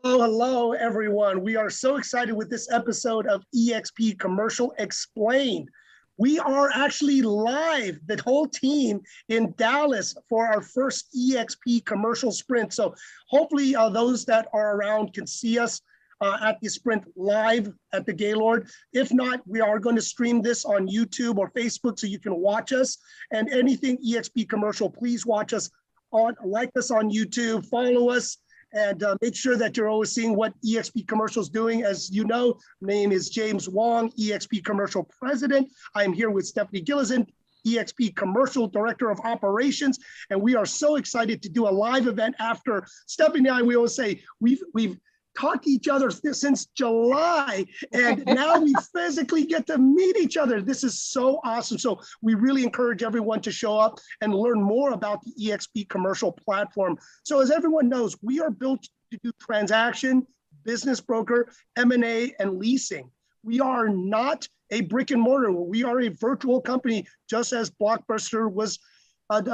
Hello, everyone. We are so excited with this episode of eXp Commercial Explained. We are actually live, the whole team in Dallas for our first eXp commercial sprint. So hopefully those that are around can see us at the sprint live at the Gaylord. If not, we are going to stream this on YouTube or Facebook so you can watch us. And anything eXp commercial, please watch us like us on YouTube, follow us, and make sure that you're always seeing what eXp Commercial is doing. As you know, my name is James Wong, eXp Commercial President. I'm here with Stephanie Gillison, eXp Commercial Director of Operations, and we are so excited to do a live event after Stephanie and I, we always say, we've talked to each other since July, and now we physically get to meet each other. This is so awesome. So we really encourage everyone to show up and learn more about the eXp commercial platform. So as everyone knows, we are built to do transaction, business broker, M&A, and leasing. We are not a brick and mortar. We are a virtual company, just as Blockbuster was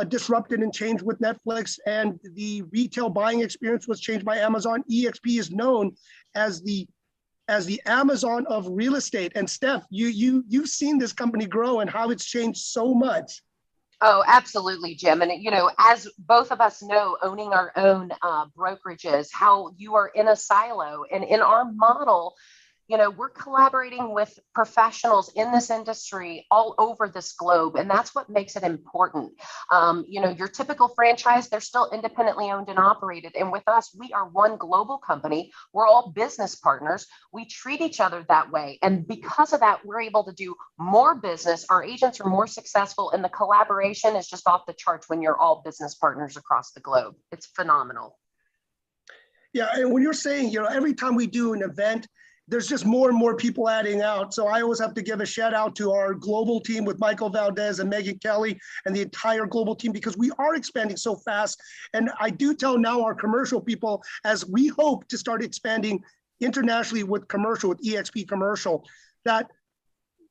disrupted and changed with Netflix, and the retail buying experience was changed by Amazon. eXp is known as the Amazon of real estate. And Steph, you've seen this company grow and how it's changed so much. Oh, absolutely, Jim. And, as both of us know, owning our own brokerages, how you are in a silo. And in our model, we're collaborating with professionals in this industry all over this globe. And that's what makes it important. Your typical franchise, they're still independently owned and operated. And with us, we are one global company. We're all business partners. We treat each other that way. And because of that, we're able to do more business. Our agents are more successful. And the collaboration is just off the charts when you're all business partners across the globe. It's phenomenal. Yeah. And when you're saying, every time we do an event, there's just more and more people adding out. So I always have to give a shout out to our global team with Michael Valdez and Megan Kelly and the entire global team, because we are expanding so fast. And I do tell now our commercial people, as we hope to start expanding internationally with commercial, with eXp Commercial, that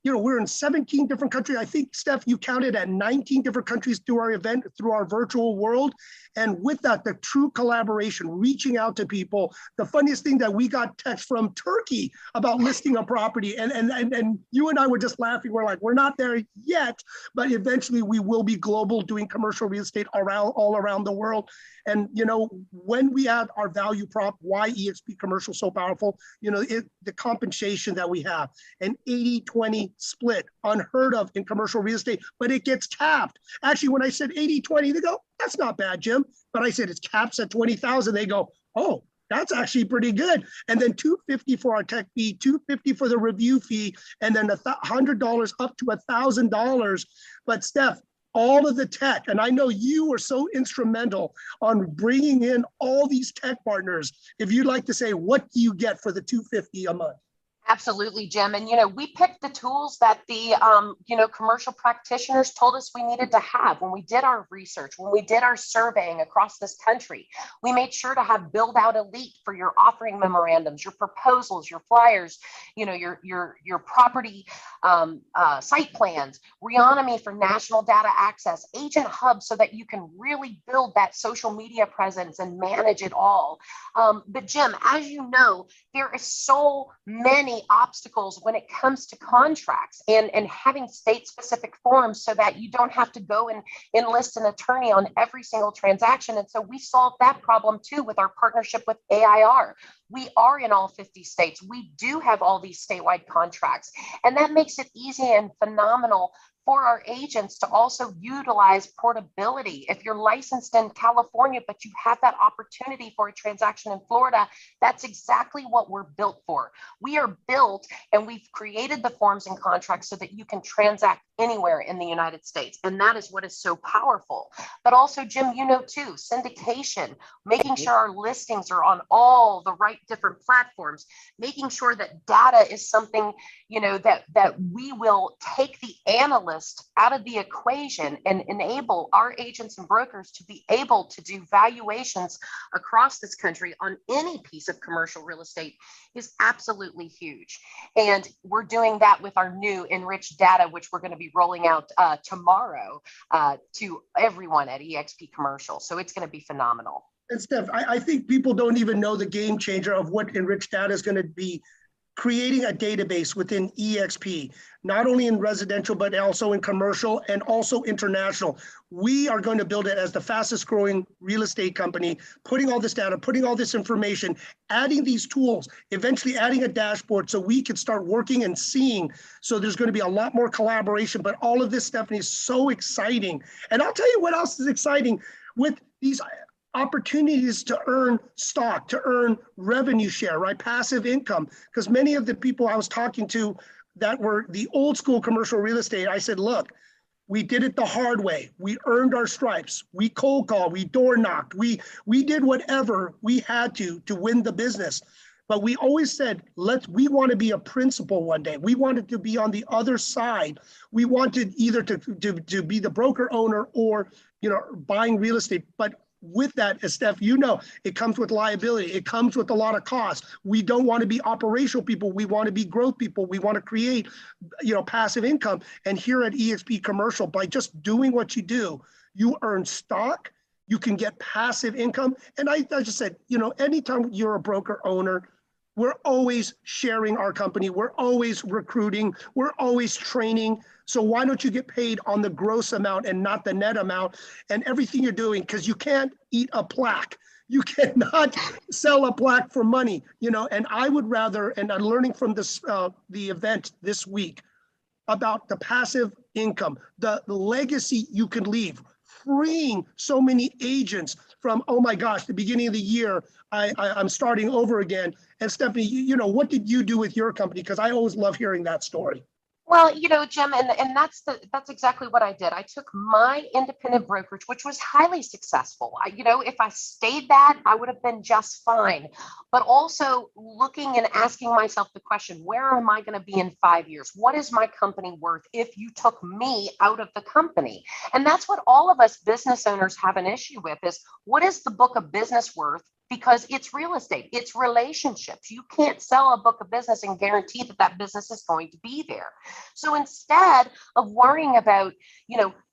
we're in 17 different countries. I think, Steph, you counted at 19 different countries through our event, through our virtual world. And with that, the true collaboration, reaching out to people. The funniest thing that we got text from Turkey about listing a property. And you and I were just laughing. We're like, we're not there yet, but eventually we will be global, doing commercial real estate all around the world. And, when we add our value prop, why eXp Commercial so powerful, the compensation that we have, an 80-20 split, unheard of in commercial real estate, but it gets capped. Actually, when I said 80-20, they go, that's not bad, Jim. But I said it's caps at 20,000. They go, oh, that's actually pretty good. And then $250 for our tech fee, $250 for the review fee, and then $100 up to $1,000. But Steph, all of the tech, and I know you were so instrumental on bringing in all these tech partners. If you'd like to say, what do you get for the $250 a month? Absolutely, Jim. And, we picked the tools that the, commercial practitioners told us we needed to have when we did our research, when we did our surveying across this country. We made sure to have Build Out Elite for your offering memorandums, your proposals, your flyers, your property site plans, Reonomy for national data access, Agent Hub, so that you can really build that social media presence and manage it all. But Jim, as you know, there is so many obstacles when it comes to contracts and having state-specific forms so that you don't have to go and enlist an attorney on every single transaction. And so we solved that problem too with our partnership with AIR. We are in all 50 states. We do have all these statewide contracts, and that makes it easy and phenomenal for our agents to also utilize portability. If you're licensed in California, but you have that opportunity for a transaction in Florida, that's exactly what we're built for. We are built and we've created the forms and contracts so that you can transact anywhere in the United States. And that is what is so powerful. But also, Jim, too, syndication, making sure our listings are on all the right different platforms, making sure that data is something, that we will take the analyst out of the equation and enable our agents and brokers to be able to do valuations across this country on any piece of commercial real estate is absolutely huge. And we're doing that with our new enriched data, which we're going to be rolling out tomorrow to everyone at eXp Commercial. So it's going to be phenomenal. And Steph, I think people don't even know the game changer of what enriched data is going to be. Creating a database within eXp, not only in residential, but also in commercial and also international. We are going to build it as the fastest growing real estate company, putting all this data, putting all this information, adding these tools, eventually adding a dashboard so we can start working and seeing. So there's going to be a lot more collaboration, but all of this, Stephanie, is so exciting. And I'll tell you what else is exciting with these opportunities to earn stock, to earn revenue share, right? Passive income. Because many of the people I was talking to that were the old school commercial real estate, I said, look, we did it the hard way. We earned our stripes. We cold called, we door knocked, we did whatever we had to win the business. But we always said, we want to be a principal one day. We wanted to be on the other side. We wanted either to be the broker owner or, buying real estate. But with that, as Steph, it comes with liability. It comes with a lot of costs. We don't want to be operational people. We want to be growth people. We want to create, passive income. And here at eXp Commercial, by just doing what you do, you earn stock, you can get passive income. And I just said, anytime you're a broker owner, we're always sharing our company. We're always recruiting. We're always training. So why don't you get paid on the gross amount and not the net amount and everything you're doing? Because you can't eat a plaque. You cannot sell a plaque for money, and I would rather, and I'm learning from this, the event this week about the passive income, the legacy you can leave, freeing so many agents from, oh my gosh, the beginning of the year, I'm starting over again. And Stephanie, what did you do with your company? Because I always love hearing that story. Well, Jim, and that's exactly what I did. I took my independent brokerage, which was highly successful. If I stayed that, I would have been just fine. But also looking and asking myself the question, where am I going to be in 5 years? What is my company worth if you took me out of the company? And that's what all of us business owners have an issue with is, what is the book of business worth? Because it's real estate, it's relationships. You can't sell a book of business and guarantee that business is going to be there. So instead of worrying about,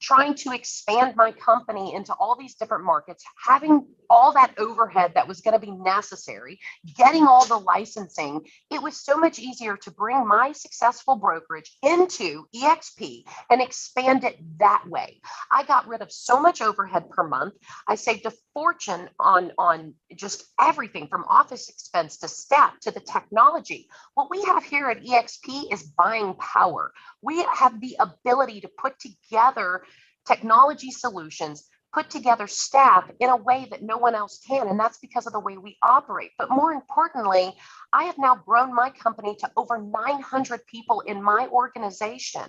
trying to expand my company into all these different markets, having all that overhead that was going to be necessary, getting all the licensing, it was so much easier to bring my successful brokerage into eXp and expand it that way. I got rid of so much overhead per month. I saved a fortune on just everything from office expense to staff to the technology. What we have here at eXp is buying power. We have the ability to put together technology solutions, put together staff in a way that no one else can. And that's because of the way we operate. But more importantly, I have now grown my company to over 900 people in my organization.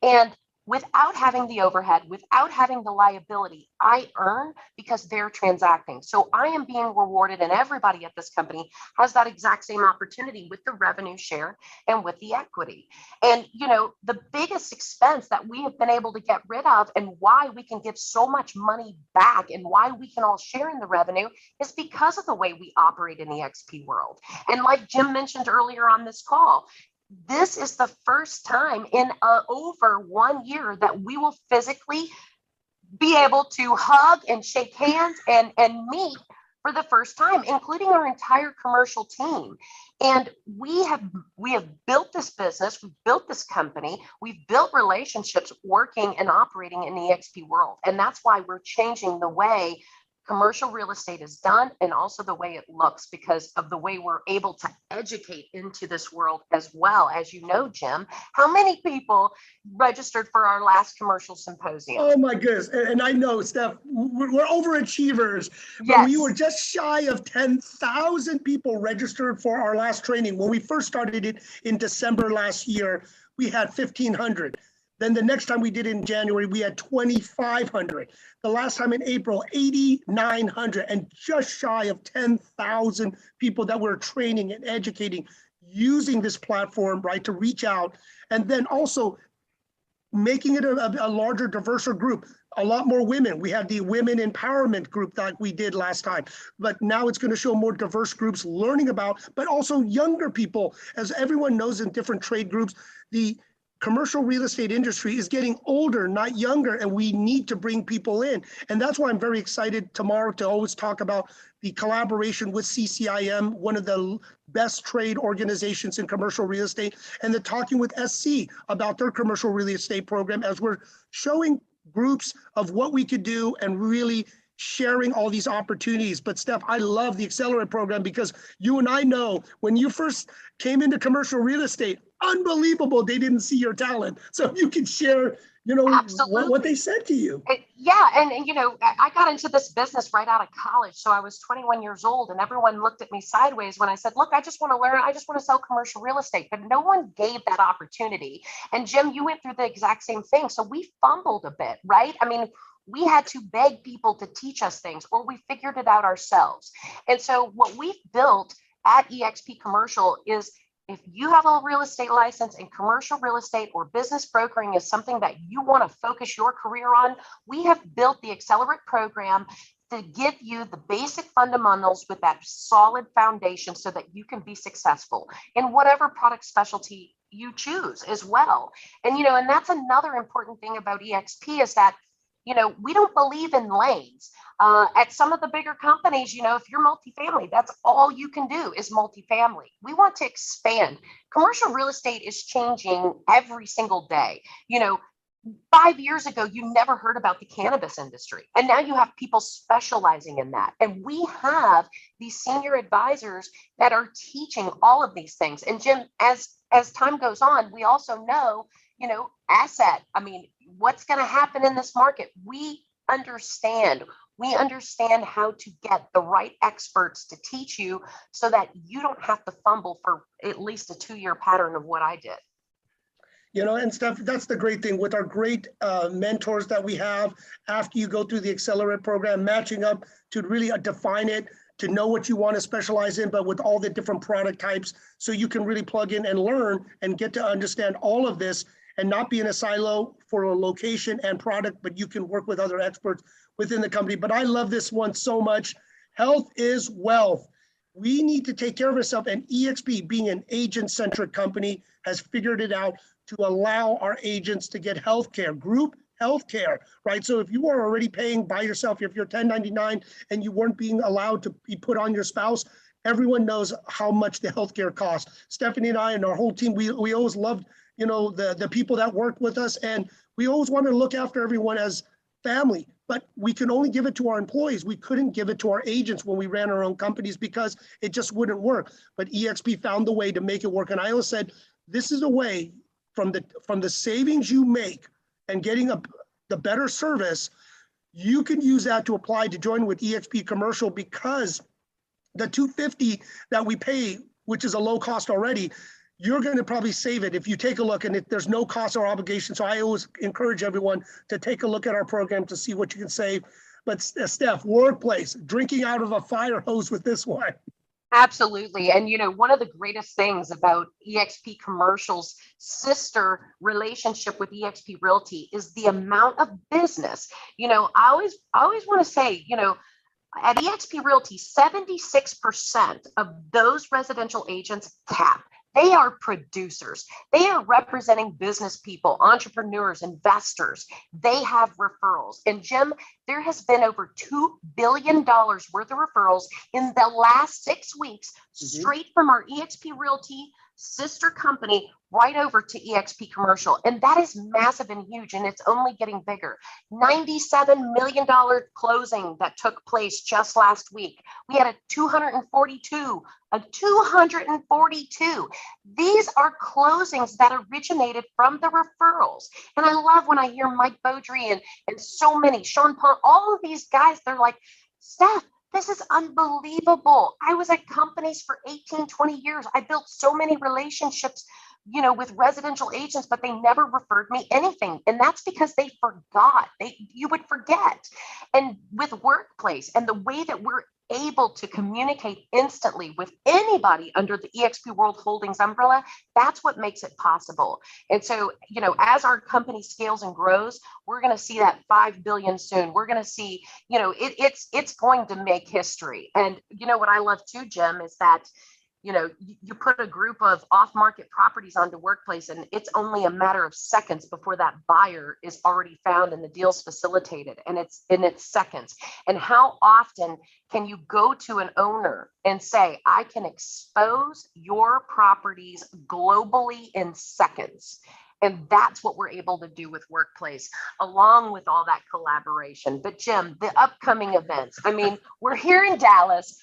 And without having the overhead, without having the liability, I earn because they're transacting. So I am being rewarded, and everybody at this company has that exact same opportunity with the revenue share and with the equity. And, the biggest expense that we have been able to get rid of and why we can give so much money back and why we can all share in the revenue is because of the way we operate in the XP world. And like Jim mentioned earlier on this call, this is the first time in over 1 year that we will physically be able to hug and shake hands and meet for the first time, including our entire commercial team. And we have built this business, we've built this company, we've built relationships working and operating in the eXp world. And that's why we're changing the way commercial real estate is done and also the way it looks because of the way we're able to educate into this world as well. As you know, Jim, how many people registered for our last commercial symposium? Oh my goodness. And I know, Steph, we're overachievers, but yes. We were just shy of 10,000 people registered for our last training. When we first started it in December last year, we had 1,500. Then the next time we did it in January, we had 2,500. The last time in April, 8,900, and just shy of 10,000 people that we're training and educating using this platform, right, to reach out. And then also making it a larger, diverser group. A lot more women. We had the women empowerment group that we did last time, but now it's going to show more diverse groups learning about, but also younger people. As everyone knows in different trade groups, the commercial real estate industry is getting older, not younger, and we need to bring people in. And that's why I'm very excited tomorrow to always talk about the collaboration with CCIM, one of the best trade organizations in commercial real estate, and then talking with SC about their commercial real estate program as we're showing groups of what we could do and really sharing all these opportunities. But Steph, I love the Accelerate program because you and I know when you first came into commercial real estate, unbelievable they didn't see your talent. So you can share, what they said to you. Yeah. And, I got into this business right out of college. So I was 21 years old and everyone looked at me sideways when I said, look, I just want to learn. I just want to sell commercial real estate, but no one gave that opportunity. And Jim, you went through the exact same thing. So we fumbled a bit, right? I mean, we had to beg people to teach us things, or we figured it out ourselves. And so what we've built at eXp Commercial is, if you have a real estate license and commercial real estate or business brokering is something that you want to focus your career on, we have built the Accelerate program to give you the basic fundamentals with that solid foundation so that you can be successful in whatever product specialty you choose as well. And, and that's another important thing about eXp is that we don't believe in lanes. At some of the bigger companies, if you're multifamily, that's all you can do is multifamily. We want to expand. Commercial real estate is changing every single day. 5 years ago, you never heard about the cannabis industry. And now you have people specializing in that. And we have these senior advisors that are teaching all of these things. And Jim, as time goes on, we also know, asset. I mean, what's going to happen in this market? We understand how to get the right experts to teach you so that you don't have to fumble for at least a 2-year pattern of what I did. And Steph, that's the great thing with our great mentors that we have after you go through the Accelerate program, matching up to really define it, to know what you want to specialize in, but with all the different product types, so you can really plug in and learn and get to understand all of this and not be in a silo for a location and product, but you can work with other experts within the company. But I love this one so much. Health is wealth. We need to take care of ourselves, and eXp, being an agent-centric company, has figured it out to allow our agents to get healthcare, group healthcare, right? So if you are already paying by yourself, if you're 1099 and you weren't being allowed to be put on your spouse, everyone knows how much the healthcare costs. Stephanie and I and our whole team, we always loved, the people that worked with us, and we always wanted to look after everyone as family, but we can only give it to our employees. We couldn't give it to our agents when we ran our own companies because it just wouldn't work. But eXp found the way to make it work. And I always said, this is a way from the savings you make and getting the better service, you can use that to apply to join with eXp Commercial, because the $250 that we pay, which is a low cost already, you're going to probably save it if you take a look, and there's no cost or obligation. So I always encourage everyone to take a look at our program to see what you can save. But Steph, workplace, drinking out of a fire hose with this one. Absolutely. And, one of the greatest things about eXp Commercial's sister relationship with eXp Realty is the amount of business. I always want to say, at eXp Realty, 76% of those residential agents cap. They are producers. They are representing business people, entrepreneurs, investors. They have referrals. And Jim, there has been over $2 billion worth of referrals in the last 6 weeks, straight from our eXp Realty sister company right over to eXp Commercial. And that is massive and huge, and it's only getting bigger. $97 million closing that took place just last week. We had a 242. These are closings that originated from the referrals. And I love when I hear Mike Beaudry and so many, Sean Pond, all of these guys, they're like, Steph, this is unbelievable. I was at companies for 18, 20 years. I built so many relationships, with residential agents, but they never referred me anything. And that's because they forgot. You would forget. And with workplace and the way that we're able to communicate instantly with anybody under the eXp World Holdings umbrella, that's what makes it possible. And so, as our company scales and grows, we're going to see that 5 billion soon. We're going to see, it's going to make history. And what I love too, Jim, is that you put a group of off-market properties onto Workplace, and it's only a matter of seconds before that buyer is already found and the deal's facilitated, and it's seconds. And how often can you go to an owner and say, I can expose your properties globally in seconds? And that's what we're able to do with Workplace, along with all that collaboration. But Jim, the upcoming events, I mean, we're here in Dallas.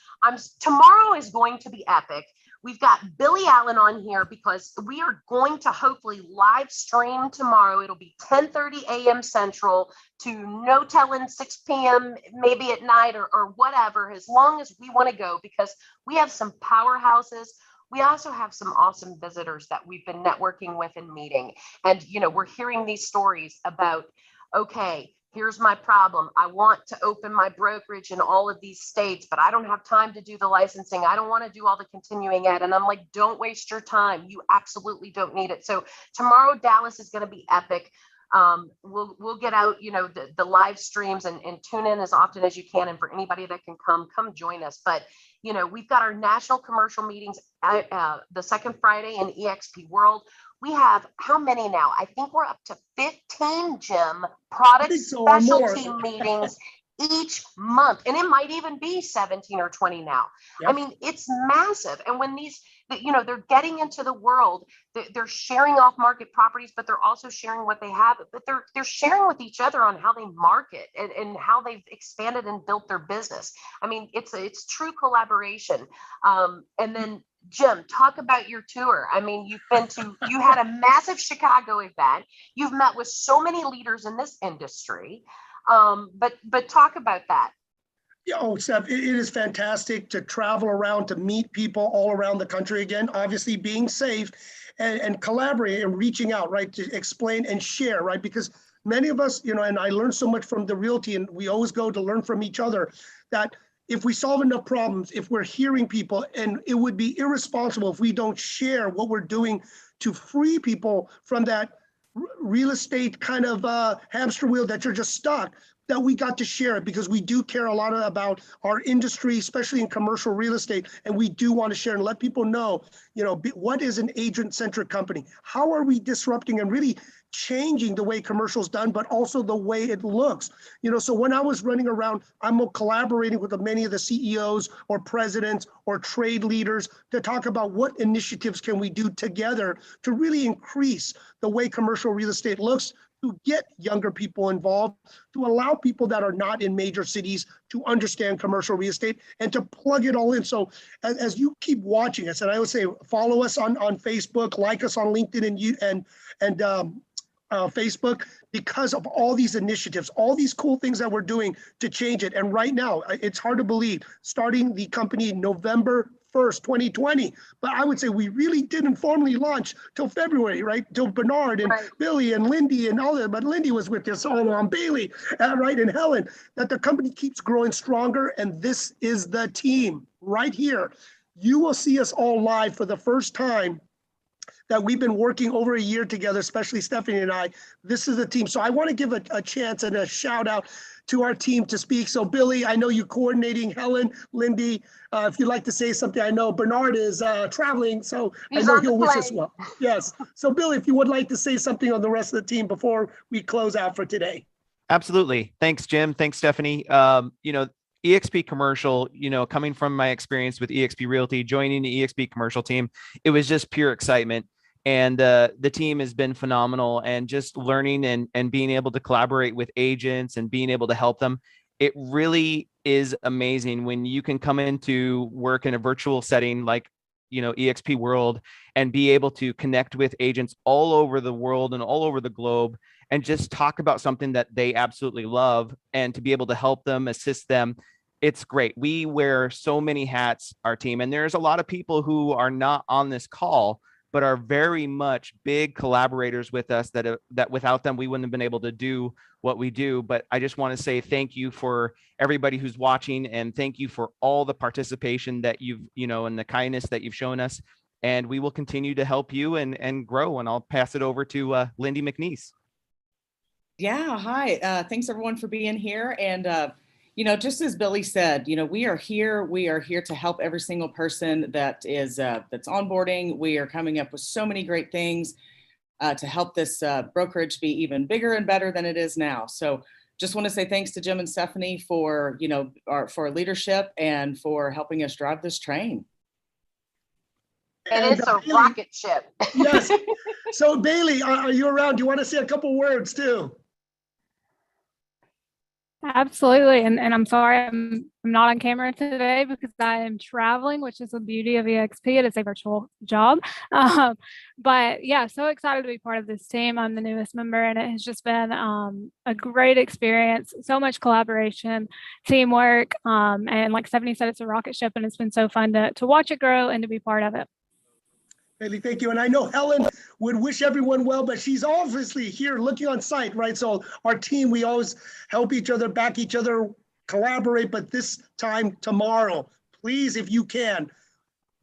Tomorrow is going to be epic. We've got Billy Allen on here because we are going to hopefully live stream tomorrow. It'll be 10:30 a.m. Central to no telling 6 p.m. maybe at night or whatever, as long as we want to go, because we have some powerhouses. We also have some awesome visitors that we've been networking with and meeting. And, we're hearing these stories about, okay, here's my problem. I want to open my brokerage in all of these states, but I don't have time to do the licensing. I don't want to do all the continuing ed. And I'm like, don't waste your time. You absolutely don't need it. So tomorrow, Dallas is going to be epic. We'll get out, the live streams and tune in as often as you can. And for anybody that can come join us. But, we've got our national commercial meetings the second Friday in eXp World. We have how many now? I think we're up to 15, Jim, product specialty meetings each month. And it might even be 17 or 20 now. Yep. I mean, it's massive. And when they're getting into the world, they're sharing off market properties, but they're also sharing what they have, but they're sharing with each other on how they market and how they've expanded and built their business. I mean, it's true collaboration. And then Jim, talk about your tour. I mean, you had a massive Chicago event. You've met with so many leaders in this industry. But talk about that. Oh, Steph, it is fantastic to travel around, to meet people all around the country again, obviously being safe and collaborating and reaching out, right, to explain and share, right? Because many of us, and I learned so much from the Realty, and we always go to learn from each other, that if we solve enough problems, if we're hearing people, and it would be irresponsible if we don't share what we're doing to free people from that real estate kind of hamster wheel that you're just stuck, that we got to share it, because we do care a lot about our industry, especially in commercial real estate. And we do want to share and let people know, what is an agent-centric company? How are we disrupting and really changing the way commercial is done, but also the way it looks? So when I was running around, I'm collaborating with many of the CEOs or presidents or trade leaders to talk about what initiatives can we do together to really increase the way commercial real estate looks, to get younger people involved, to allow people that are not in major cities to understand commercial real estate and to plug it all in. So as you keep watching us, and I would say follow us on Facebook, like us on LinkedIn and Facebook, because of all these initiatives, all these cool things that we're doing to change it. And right now, it's hard to believe, starting the company November 1st, 2020. But I would say we really didn't formally launch till February, right? Till Bernard and Billy and Lindy and all that. But Lindy was with us all on Bailey, right? And Helen, that the company keeps growing stronger. And this is the team right here. You will see us all live for the first time that we've been working over a year together, especially Stephanie and I. This is the team. So I want to give a chance and a shout out to our team to speak. So Billy, I know you're coordinating. Helen, Lindy, if you'd like to say something, I know Bernard is traveling, so I know he'll wish us well. Yes. So Billy, if you would like to say something on the rest of the team before we close out for today. Absolutely. Thanks, Jim. Thanks, Stephanie. eXp Commercial, coming from my experience with eXp Realty, joining the eXp Commercial team, it was just pure excitement. And the team has been phenomenal, and just learning and being able to collaborate with agents and being able to help them. It really is amazing when you can come into work in a virtual setting like, eXp World, and be able to connect with agents all over the world and all over the globe and just talk about something that they absolutely love, and to be able to help them, assist them. It's great. We wear so many hats, our team, and there's a lot of people who are not on this call, but are very much big collaborators with us that without them, we wouldn't have been able to do what we do. But I just want to say thank you for everybody who's watching, and thank you for all the participation that you've, and the kindness that you've shown us. And we will continue to help you and grow. And I'll pass it over to Lindy McNeese. Yeah, hi. Thanks everyone for being here. And just as Billy said, we are here to help every single person that is that's onboarding. We are coming up with so many great things to help this brokerage be even bigger and better than it is now. So just want to say thanks to Jim and Stephanie for, for leadership and for helping us drive this train. It is a rocket ship. Yes. So Bailey, are you around? Do you want to say a couple words too? Absolutely. And I'm sorry I'm not on camera today because I am traveling, which is the beauty of eXp. It is a virtual job. But yeah, so excited to be part of this team. I'm the newest member and it has just been a great experience. So much collaboration, teamwork. And like Stephanie said, it's a rocket ship and it's been so fun to watch it grow and to be part of it. Bailey, thank you. And I know Helen would wish everyone well, but she's obviously here looking on site, right? So our team, we always help each other, back each other, collaborate. But this time tomorrow, please, if you can,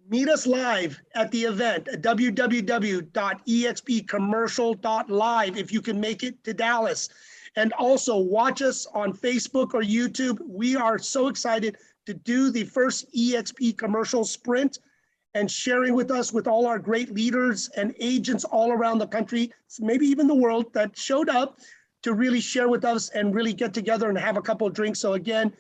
meet us live at the event at www.expcommercial.live if you can make it to Dallas. And also watch us on Facebook or YouTube. We are so excited to do the first eXp commercial sprint and sharing with us with all our great leaders and agents all around the country, maybe even the world, that showed up to really share with us and really get together and have a couple of drinks. So again,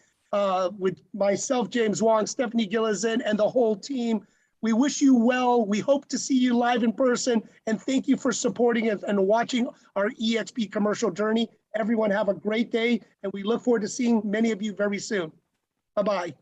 with myself, James Wong, Stephanie Gillison, and the whole team, we wish you well. We hope to see you live in person. And thank you for supporting us and watching our eXp commercial journey. Everyone have a great day. And we look forward to seeing many of you very soon. Bye-bye.